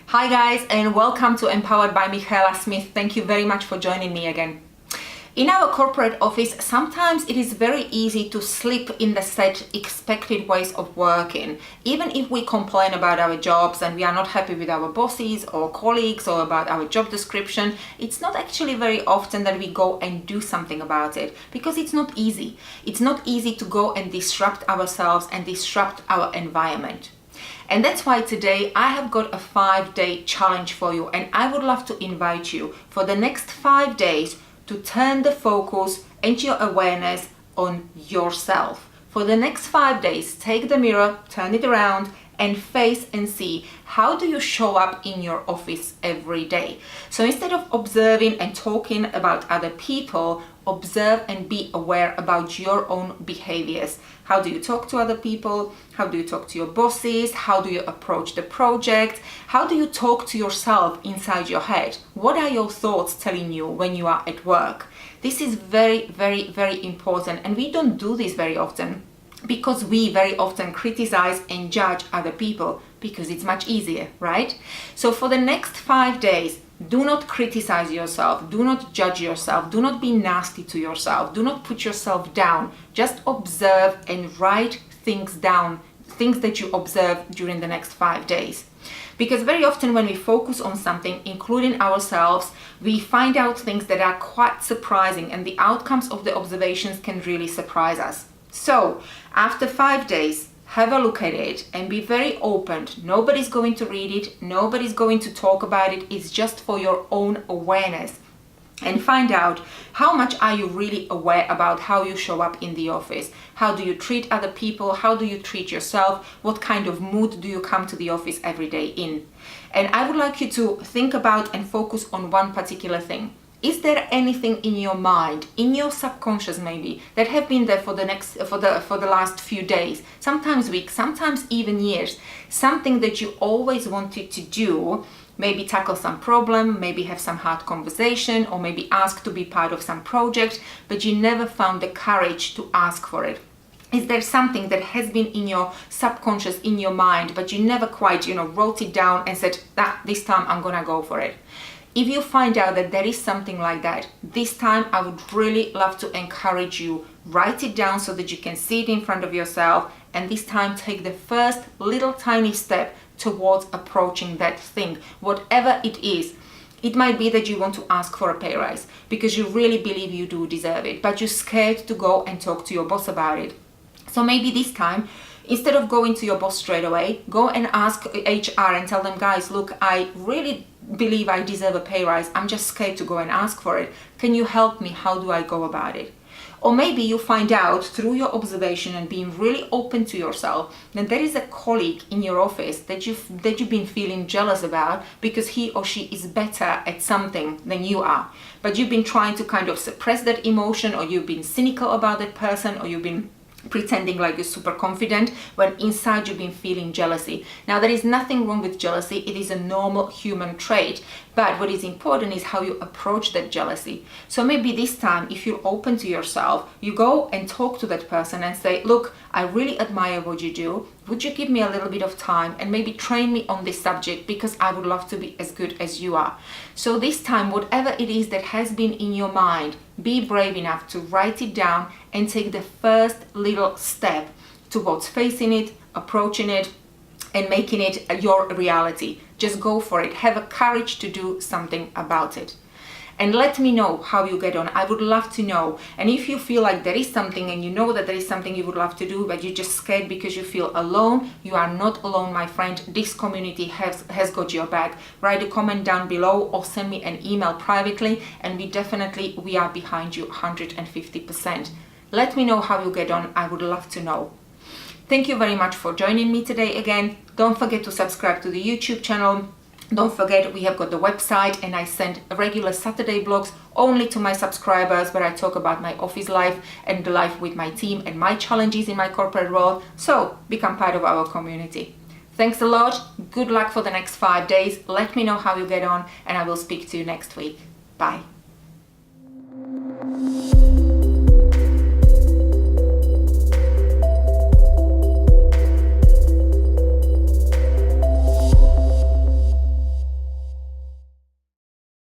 Hi guys, and welcome to Empowered by Michaela Smith. Thank you very much for joining me again. In our corporate office, sometimes it is very easy to slip in the set expected ways of working. Even if we complain about our jobs and we are not happy with our bosses or colleagues or about our job description, it's not actually very often that we go and do something about it because it's not easy. It's not easy to go and disrupt ourselves and disrupt our environment. And that's why today I have got a 5-day challenge for you, and I would love to invite you for the next 5 days to turn the focus and your awareness on yourself. For the next 5 days, take the mirror, turn it around, and face and see how do you show up in your office every day. So instead of observing and talking about other people, observe and be aware about your own behaviors. How do you talk to other people? How do you talk to your bosses? How do you approach the project? How do you talk to yourself inside your head? What are your thoughts telling you when you are at work? This is very, very, very important, and we don't do this very often because we very often criticize and judge other people because it's much easier, right? So for the next 5 days, do not criticize yourself, do not judge yourself, do not be nasty to yourself, do not put yourself down. Just observe and write things down, things that you observe during the next 5 days. Because very often when we focus on something, including ourselves, we find out things that are quite surprising, and the outcomes of the observations can really surprise us. So after 5 days, have a look at it and be very open. Nobody's going to read it, nobody's going to talk about it. It's just for your own awareness. And find out how much are you really aware about how you show up in the office. How do you treat other people? How do you treat yourself? What kind of mood do you come to the office every day in? And I would like you to think about and focus on one particular thing. Is there anything in your mind, in your subconscious maybe, that have been there for the last few days, sometimes weeks, sometimes even years, something that you always wanted to do, maybe tackle some problem, maybe have some hard conversation, or maybe ask to be part of some project, but you never found the courage to ask for it? Is there something that has been in your subconscious, in your mind, but you never quite, wrote it down and said, this time I'm gonna go for it? If you find out that there is something like that, this time I would really love to encourage you, write it down so that you can see it in front of yourself, and this time take the first little tiny step towards approaching that thing, whatever it is. It might be that you want to ask for a pay rise because you really believe you do deserve it, but you're scared to go and talk to your boss about it. So maybe this time, instead of going to your boss straight away, go and ask HR and tell them, guys, look, I really believe I deserve a pay rise. I'm just scared to go and ask for it. Can you help me? How do I go about it? Or maybe you find out through your observation and being really open to yourself that there is a colleague in your office that you've been feeling jealous about because he or she is better at something than you are. But you've been trying to kind of suppress that emotion, or you've been cynical about that person, or you've been pretending like you're super confident when inside you've been feeling jealousy. Now, there is nothing wrong with jealousy. It is a normal human trait, but what is important is how you approach that jealousy. So maybe this time, if you're open to yourself, you go and talk to that person and say, look, I really admire what you do. Would you give me a little bit of time and maybe train me on this subject, because I would love to be as good as you are. So this time, whatever it is that has been in your mind, be brave enough to write it down and take the first little step towards facing it, approaching it, and making it your reality. Just go for it. Have a courage to do something about it. And let me know how you get on. I would love to know. And if you feel like there is something and you know that there is something you would love to do, but you're just scared because you feel alone, you are not alone, my friend. This community has got your back. Write a comment down below or send me an email privately, and we are behind you 150%. Let me know how you get on. I would love to know. Thank you very much for joining me today again. Don't forget to subscribe to the YouTube channel. Don't forget, we have got the website, and I send regular Saturday vlogs only to my subscribers where I talk about my office life and the life with my team and my challenges in my corporate world. So become part of our community. Thanks a lot. Good luck for the next 5 days. Let me know how you get on, and I will speak to you next week. Bye.